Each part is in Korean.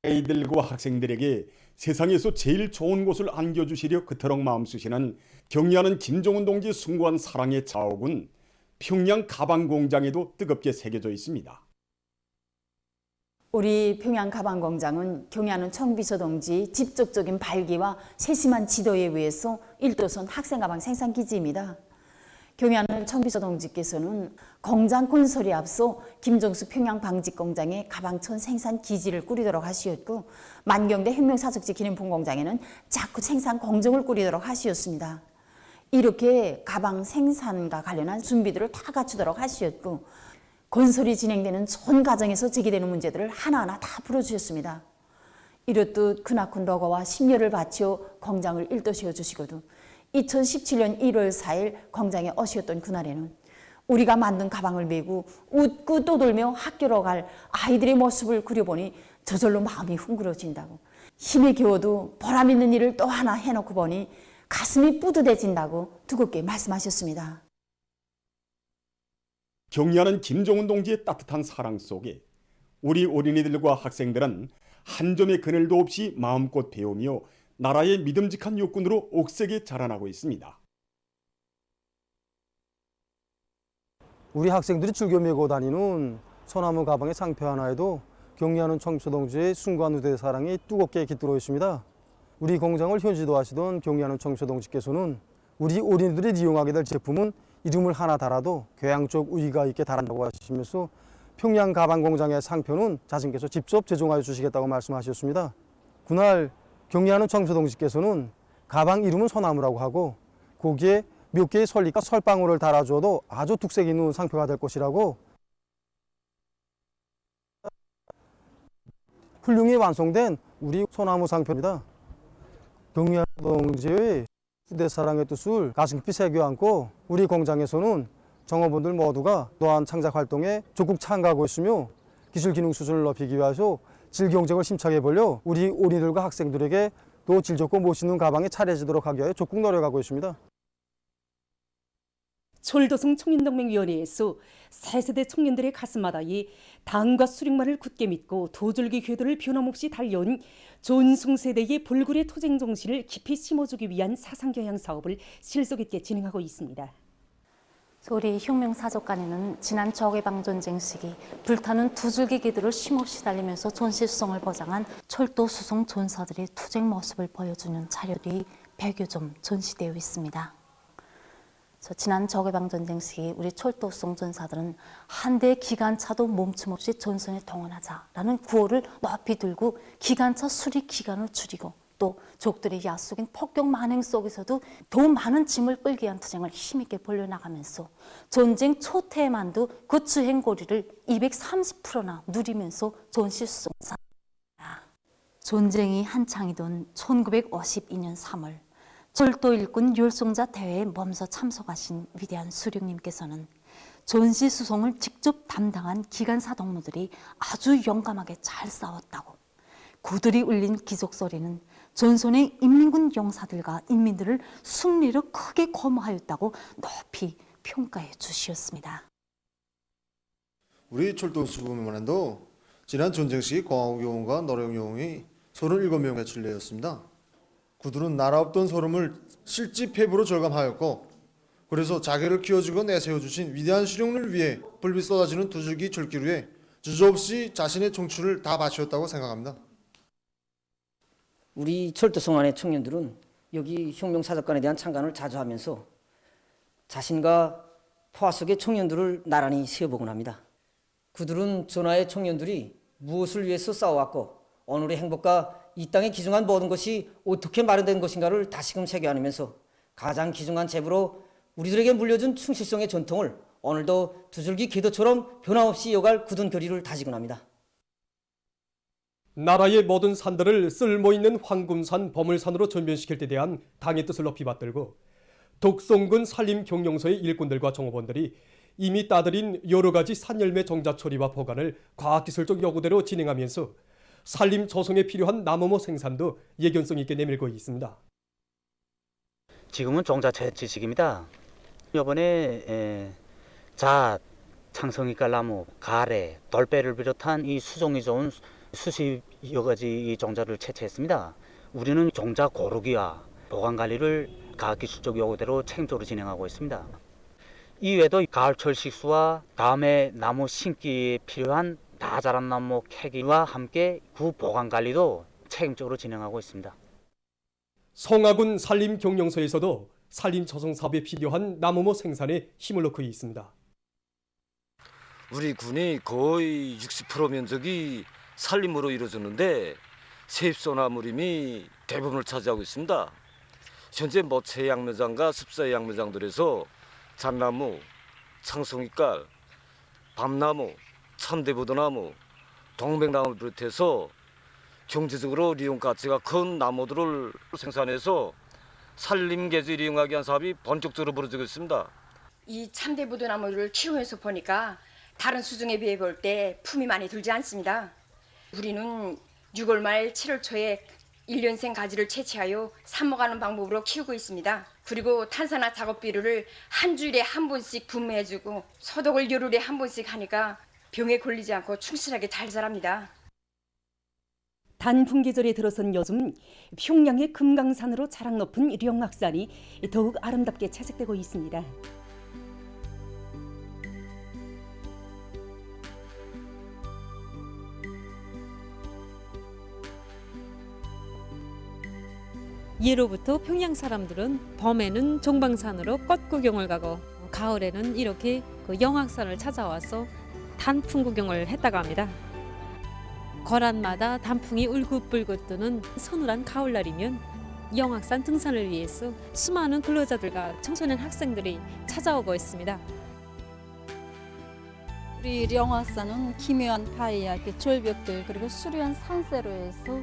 아이들과 학생들에게 세상에서 제일 좋은 곳을 안겨주시려 그토록 마음 쓰시는 경의하는 김정은 동지의 숭고한 사랑의 자옥은 평양 가방 공장에도 뜨겁게 새겨져 있습니다. 우리 평양 가방 공장은 경의하는 청비서 동지 직접적인 발기와 세심한 지도에 의해서 1도선 학생 가방 생산 기지입니다. 경의하는 청비서 동지께서는 공장 건설에 앞서 김정수 평양 방직 공장에 가방천 생산 기지를 꾸리도록 하시었고, 만경대 혁명사적지 기념품 공장에는 자쿠 생산 공정을 꾸리도록 하시었습니다. 이렇게 가방 생산과 관련한 준비들을 다 갖추도록 하시었고, 건설이 진행되는 전 과정에서 제기되는 문제들을 하나하나 다 풀어주셨습니다. 이렇듯 크나큰 노고와 심려를 바쳐 공장을 일도시켜 주시고도 2017년 1월 4일 공장에 오셨던 그날에는 우리가 만든 가방을 메고 웃고 떠돌며 학교로 갈 아이들의 모습을 그려보니 저절로 마음이 흥그러진다고, 힘에 겨워도 보람 있는 일을 또 하나 해놓고 보니 가슴이 뿌듯해진다고 두껍게 말씀하셨습니다. 경의하는 김정은 동지의 따뜻한 사랑 속에 우리 어린이들과 학생들은 한 점의 그늘도 없이 마음껏 배우며 나라의 믿음직한 육군으로 옥색에 자라나고 있습니다. 우리 학생들이 즐겨 메고 다니는 소나무 가방의 상표 하나에도 경의하는 청소동지의 숭고한 우대 사랑이 뜨겁게 깃들어 있습니다. 우리 공장을 현지도하시던 경의하는 청소동지께서는 우리 어린이들이 이용하게 될 제품은 이름을 하나 달아도 교양적 의의가 있게 달한다고 하시면서 평양 가방 공장의 상표는 자신께서 직접 제공하여 주시겠다고 말씀하셨습니다. 그날 경의하는 청소동지께서는 가방 이름은 소나무라고 하고 거기에 몇 개의 설리가 설방울을 달아줘도 아주 특색 있는 상표가 될 것이라고 훌륭히 완성된 우리 소나무 상표입니다. 경의하는 동지의 후대 사랑의 뜻을 가슴 깊이 새겨 안고 우리 공장에서는 정업원들 모두가 또한 창작 활동에 적극 참가하고 있으며 기술 기능 수준을 높이기 위해서 질 경쟁을 심차게 벌려 우리 어린이들과 학생들에게 또 질 좋고 멋있는 가방이 차려지도록 하기 위해 적극 노력하고 있습니다. 철도성 청년동맹위원회에서 새세대 청년들의 가슴마다 이 당과 수령만을 굳게 믿고 도줄기 궤도를 변함없이 달려온 전승세대의 불굴의 투쟁 정신을 깊이 심어주기 위한 사상교양 사업을 실속 있게 진행하고 있습니다. 우리 혁명사적관에는 지난 저개방전쟁 시기 불타는 두 줄기 궤도를 쉼없이 달리면서 전시수송을 보장한 철도 수송 전사들의 투쟁 모습을 보여주는 자료들이 100여 점 전시되어 있습니다. 지난 저개방전쟁 시기 우리 철도 수송 전사들은 한 대의 기관차도 멈춤없이 전선에 동원하자라는 구호를 높이 들고 기관차 수리 기간을 줄이고 또 적들의 야속인 폭격 만행 속에서도 더 많은 짐을 끌기 위한 투쟁을 힘있게 벌려나가면서 전쟁 초태에만도 그 주행거리를 230%나 누리면서 전시수송사. 전쟁이 한창이던 1952년 3월 철도 일꾼 율송자 대회에 몸소 참석하신 위대한 수령님께서는 전시수송을 직접 담당한 기관사 동무들이 아주 용감하게 잘 싸웠다고, 구들이 울린 기적소리는 전선의 인민군 용사들과 인민들을 승리로 크게 고무하였다고 높이 평가해 주시었습니다. 우리 철도 수부만도 지난 전쟁 시기 공화국용과 노령용이 37명의 진례였습니다. 그들은 나라 없던 소름을 실지 패부로 절감하였고, 그래서 자기를 키워주고 내세워주신 위대한 수령을 위해 불빛 쏟아지는 두 줄기 줄기류에 주저없이 자신의 청춘을 다 바치었다고 생각합니다. 우리 철도성 안의 청년들은 여기 혁명사적관에 대한 참관을 자주 하면서 자신과 포화 속의 청년들을 나란히 세어보곤 합니다. 그들은 전하의 청년들이 무엇을 위해서 싸워왔고 오늘의 행복과 이 땅에 기중한 모든 것이 어떻게 마련된 것인가를 다시금 새겨안으면서 가장 기중한 제부로 우리들에게 물려준 충실성의 전통을 오늘도 두줄기 궤도처럼 변함없이 이어갈 굳은 결의를 다지곤 합니다. 나라의 모든 산들을 쓸모있는 황금산, 보물산으로 전변시킬 때 대한 당의 뜻을 높이 받들고 독성군 산림 경영소의 일꾼들과 종업원들이 이미 따들인 여러 가지 산열매 종자 처리와 보관을 과학기술적 요구대로 진행하면서 산림 조성에 필요한 나무모 생산도 예견성 있게 내밀고 있습니다. 지금은 종자 채취식입니다. 이번에 잣, 창성이깔나무, 가래, 돌배를 비롯한 이 수종이 좋은 수십여 가지 종자를 채취했습니다. 우리는 종자 고르기와 보관 관리를 과학기술적 요구대로 책임적으로 진행하고 있습니다. 이외에도 가을철 식수와 다음에 나무 심기에 필요한 다 자란 나무 캐기와 함께 그 보관 관리도 책임적으로 진행하고 있습니다. 성화군 산림경영서에서도 산림 조성 사업에 필요한 나무모 생산에 힘을 넣고 있습니다. 우리 군이 거의 60% 면적이 산림으로 이루어졌는데 세입소나무림이 대부분을 차지하고 있습니다. 현재 모체 양매장과 습사 양매장들에서 잣나무, 창송이깔, 밤나무, 참대부도나무, 동백나무를 비롯해서 경제적으로 이용 가치가 큰 나무들을 생산해서 산림계주를 이용하기 위한 사업이 본격적으로 벌어지고 있습니다. 이 참대부도나무를 키우면서 보니까 다른 수중에 비해 볼 때 품이 많이 들지 않습니다. 우리는 6월 말 7월 초에 1년생 가지를 채취하여 삽목하는 방법으로 키우고 있습니다. 그리고 탄산화 작업 비료를 한 주일에 한 번씩 분무해주고 소독을 열흘에 한 번씩 하니까 병에 걸리지 않고 충실하게 잘 자랍니다. 단풍 계절에 들어선 요즘 평양의 금강산으로 자랑 높은 령악산이 더욱 아름답게 채색되고 있습니다. 예로부터 평양 사람들은 봄에는 종방산으로 꽃 구경을 가고 가을에는 이렇게 그 영악산을 찾아와서 단풍 구경을 했다고 합니다. 거란마다 단풍이 울긋불긋 뜨는 서늘한 가을날이면 영악산 등산을 위해서 수많은 근로자들과 청소년 학생들이 찾아오고 있습니다. 우리 영악산은 기묘한 바위와 절벽들 그리고 수려한 산세로 해서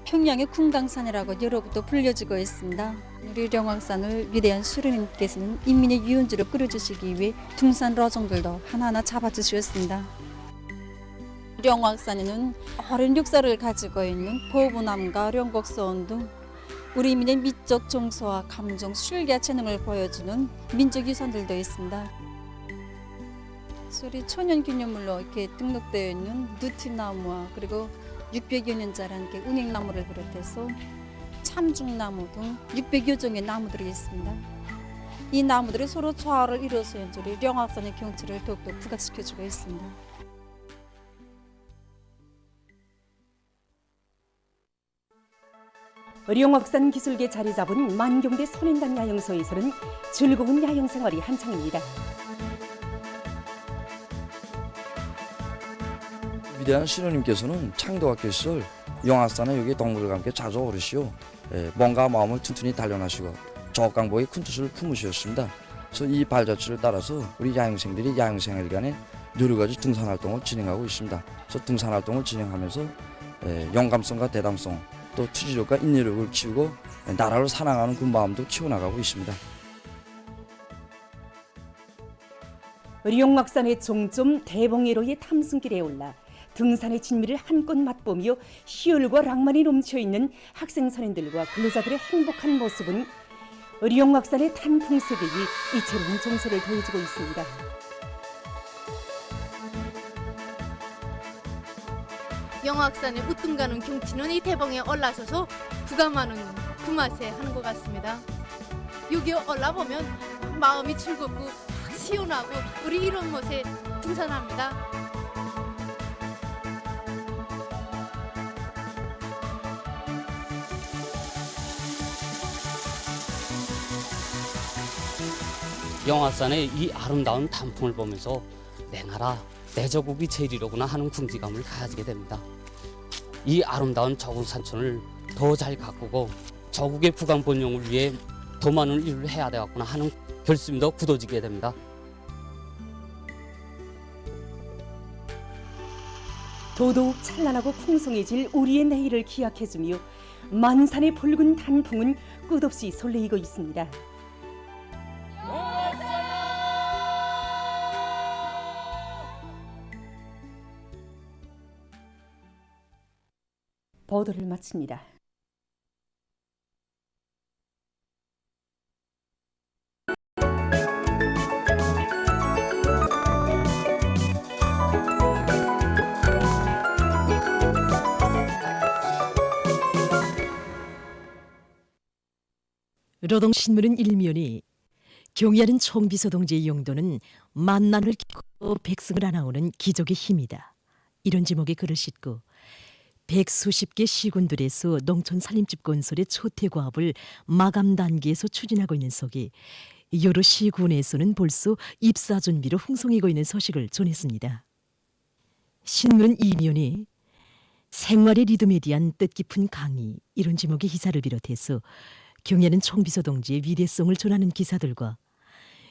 평양의 금강산이라고 예로부터 불려지고 있습니다. 우리 영악산을 위대한 수령님께서는 인민의 유원지로 끌어주시기 위해 등산 로정들도 하나하나 잡아주셨습니다. 영악산에는 오랜 역사를 가지고 있는 보부남과 령곡소원 등 우리 민의 미적 정서와 감정, 술과 재능을 보여주는 민족 유산들도 있습니다. 우리 천연기념물로 이렇게 등록되어 있는 누티나무와 그리고 600여 년자라는 운행나무를 비롯해서 참중나무 등 600여 종의 나무들이 있습니다. 이 나무들이 서로 조화를 이루어서 우리 영악산의 경치를 더욱더 부각시켜주고 있습니다. 령악산 기술계 자리 잡은 만경대 선인당 야영소에서는 즐거운 야영 생활이 한창입니다. 위대한 신우님께서는 창도학교 시절 영악산에 여기 동물과 함께 자주 오르시오. 몸과 마음을 튼튼히 단련하시고 조각강복의 큰 뜻을 품으셨습니다. 그래서 이 발자취를 따라서 우리 야영생들이 야영생활간에 여러 가지 등산활동을 진행하고 있습니다. 그래서 등산활동을 진행하면서 영감성과 대담성 또 투지력과 인내력을 키우고 나라를 사랑하는 그 마음도 키워나가고 있습니다. 령악산의 종점 대봉해로의 탐승길에 올라 등산의 진미를 한껏 맛보며 희열과 낭만이 넘쳐있는 학생 선생들과 근로자들의 행복한 모습은 령악산의 단풍 세계에 이채로운 정서를 더해주고 있습니다. 영악산에 우뚝 가는 경치는 이 대봉에 올라서서 부감하는 그 맛에 하는 것 같습니다. 여기 올라보면 마음이 즐겁고 시원하고 우리 이런 곳에 등산합니다. 영악산의 이 아름다운 단풍을 보면서 내 나라, 내 조국이 제일이로구나 하는 궁지감을 가지게 됩니다. 이 아름다운 조국 산천을 더 잘 가꾸고 조국의 부강 번영을 위해 더 많은 일을 해야 되겠구나 하는 결심이 더 굳어지게 됩니다. 더더욱 찬란하고 풍성해질 우리의 내일을 기약해주며 만산의 붉은 단풍은 끝없이 설레이고 있습니다. 보도를 마칩니다. 노동신문은 일면이 경의하는 총비서 동지의 용도는 만난을 겪고 백성을 안아오는 기적의 힘이다. 이런 제목의 글을 싣고 백수십 개 시군들에서 농촌 살림집 건설의 초태과업을 마감 단계에서 추진하고 있는 속에 여러 시군에서는 벌써 입사 준비로 흥성이고 있는 소식을 전했습니다. 신문은 이면이 생활의 리듬에 대한 뜻깊은 강의 이런 제목의 기사를 비롯해서 경의하는 총비서 동지의 위대성을 전하는 기사들과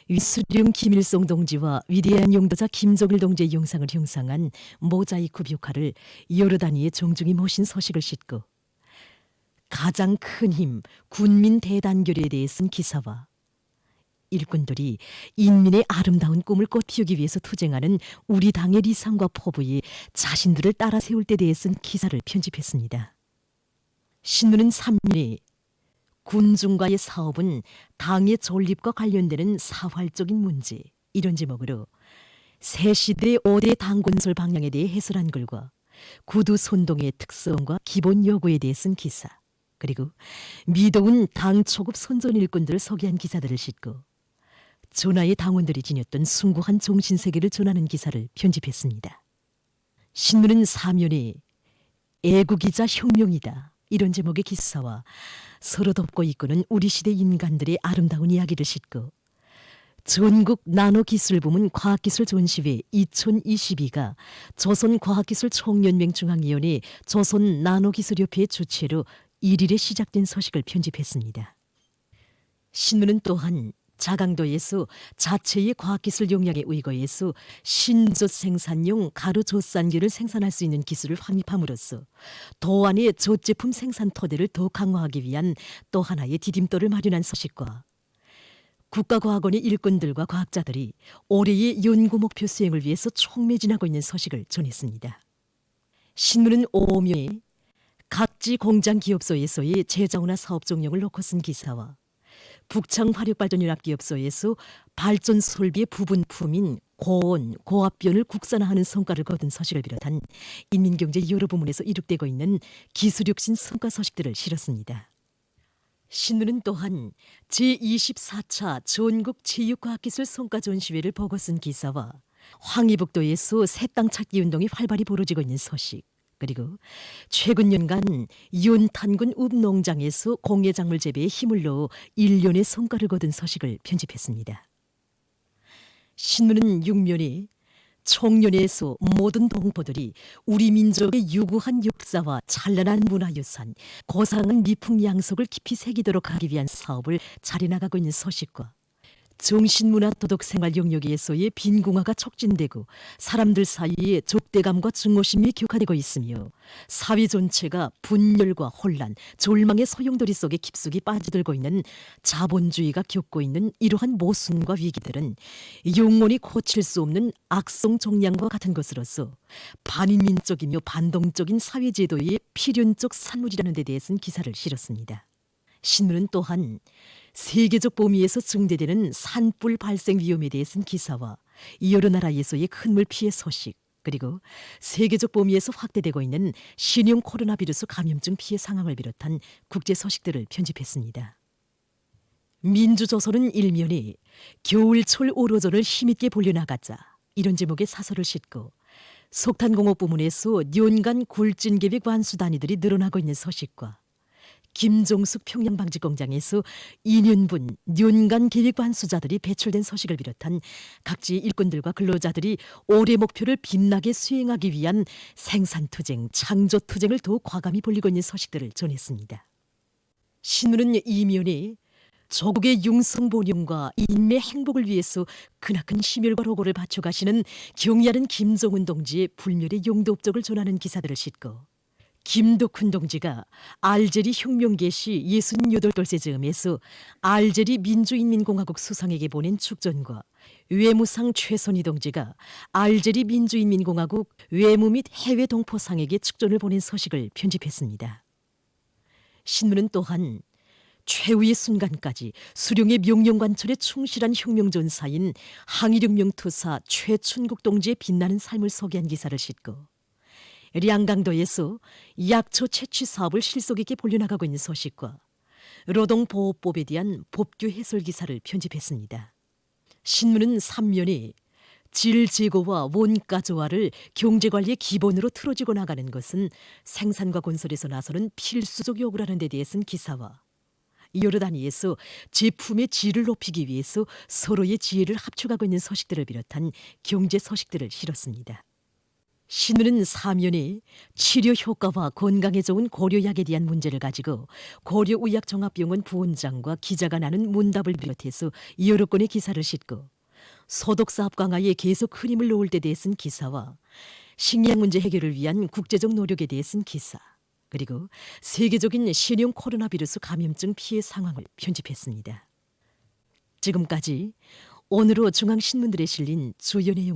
위수령 김일성 동지와 위대한 용도자 김정일 동지의 영상을 형상한 모자이크 벽화를 여러 단위의 정중히 모신 소식을 싣고 가장 큰 힘 군민 대단결에 대해 쓴 기사와 일꾼들이 인민의 아름다운 꿈을 꽃피우기 위해서 투쟁하는 우리 당의 리상과 포부에 자신들을 따라 세울 때 대해 쓴 기사를 편집했습니다. 신문은 3년에 군중과의 사업은 당의 존립과 관련되는 사활적인 문제 이런 제목으로 새 시대의 5대 당건설 방향에 대해 해설한 글과 구두 선동의 특성과 기본 요구에 대해 쓴 기사 그리고 미도운 당 초급 선전 일꾼들을 소개한 기사들을 싣고 전하의 당원들이 지녔던 숭고한 정신세계를 전하는 기사를 편집했습니다. 신문은 사면에 애국이자 혁명이다 이런 제목의 기사와 서로 덮고 이끄는 우리 시대 인간들의 아름다운 이야기를 싣고 전국 나노기술부문 과학기술 전시회 2022가 조선과학기술총연맹 중앙위원회 조선나노기술협회의 주최로 1일에 시작된 소식을 편집했습니다. 신문은 또한 자강도에서 자체의 과학기술 역량에 의거해서 신젓 생산용 가루 젓산기를 생산할 수 있는 기술을 확립함으로써 도안의 젓제품 생산 토대를 더 강화하기 위한 또 하나의 디딤돌을 마련한 소식과 국가과학원의 일꾼들과 과학자들이 올해의 연구 목표 수행을 위해서 총매진하고 있는 소식을 전했습니다. 신문은 오묘에 각지 공장 기업소에서의 제자원화 사업 종목을 놓고 쓴 기사와 북창 화력발전연합기업소에서 발전 설비의 부분품인 고온, 고압변을 국산화하는 성과를 거둔 소식을 비롯한 인민경제 여러 부문에서 이룩되고 있는 기술혁신 성과 소식들을 실었습니다. 신문은 또한 제24차 전국 체육과학기술 성과전시회를 보고 쓴 기사와 황해북도에서 새 땅 찾기 운동이 활발히 벌어지고 있는 소식 그리고 최근 년간 윤탄군 읍농장에서 공예작물 재배에 힘을 넣어 1년의 성과를 거둔 소식을 편집했습니다. 신문은 6면에 총련에서 모든 동포들이 우리 민족의 유구한 역사와 찬란한 문화유산, 고상한 미풍양속을 깊이 새기도록 하기 위한 사업을 잘해나가고 있는 소식과 정신문화 도덕생활 영역에서의 빈궁화가 촉진되고 사람들 사이에 적대감과 증오심이 격화되고 있으며 사회 전체가 분열과 혼란, 절망의 소용돌이 속에 깊숙이 빠져들고 있는 자본주의가 겪고 있는 이러한 모순과 위기들은 영원히 고칠 수 없는 악성 종양과 같은 것으로서 반인민적이며 반동적인 사회제도의 필연적 산물이라는 데 대해서는 기사를 실었습니다. 신문은 또한 세계적 범위에서 증대되는 산불 발생 위험에 대해서는 기사와 여러 나라에서의 큰 물 피해 소식 그리고 세계적 범위에서 확대되고 있는 신형 코로나 비루스 감염증 피해 상황을 비롯한 국제 소식들을 편집했습니다. 민주조선은 일면에 겨울철 오로전을 힘있게 벌려나가자 이런 제목의 사설을 싣고 석탄공업 부문에서 연간 굴진계획 완수 단위들이 늘어나고 있는 소식과 김종숙 평양방직공장에서 2년분 연간 계획 완수자들이 배출된 소식을 비롯한 각지 일꾼들과 근로자들이 올해 목표를 빛나게 수행하기 위한 생산투쟁, 창조투쟁을 더욱 과감히 벌이고 있는 소식들을 전했습니다. 신문은 이면에 조국의 융성본영과 인민의 행복을 위해서 크나큰 심혈과 노고를 바쳐가시는 경의하는 김정은 동지의 불멸의 용도 업적을 전하는 기사들을 싣고 김덕훈 동지가 알제리 혁명 개시 68돌세 즈음에서 알제리 민주인민공화국 수상에게 보낸 축전과 외무상 최선희 동지가 알제리 민주인민공화국 외무 및 해외 동포상에게 축전을 보낸 소식을 편집했습니다. 신문은 또한 최후의 순간까지 수령의 명령관철에 충실한 혁명전사인 항일혁명투사 최춘국 동지의 빛나는 삶을 소개한 기사를 싣고 량강도에서 약초 채취 사업을 실속 있게 벌려나가고 있는 소식과 노동보호법에 대한 법규 해설 기사를 편집했습니다. 신문은 3면에 질 제고와 원가 조화를 경제관리의 기본으로 틀어지고 나가는 것은 생산과 건설에서 나서는 필수적 요구라는 데 대해 쓴 기사와 여러 단위에서 제품의 질을 높이기 위해서 서로의 지혜를 합쳐가고 있는 서식들을 비롯한 경제 서식들을 실었습니다. 신문은 4면에 치료 효과와 건강에 좋은 고려약에 대한 문제를 가지고 고려의학종합병원 부원장과 기자가 나눈 문답을 비롯해서 여러 건의 기사를 싣고 소독사업 강화에 계속 흐림을 놓을 때 대해 쓴 기사와 식량 문제 해결을 위한 국제적 노력에 대해 쓴 기사, 그리고 세계적인 신형 코로나 비루스 감염증 피해 상황을 편집했습니다. 지금까지 오늘로 중앙신문들에 실린 주요 내용을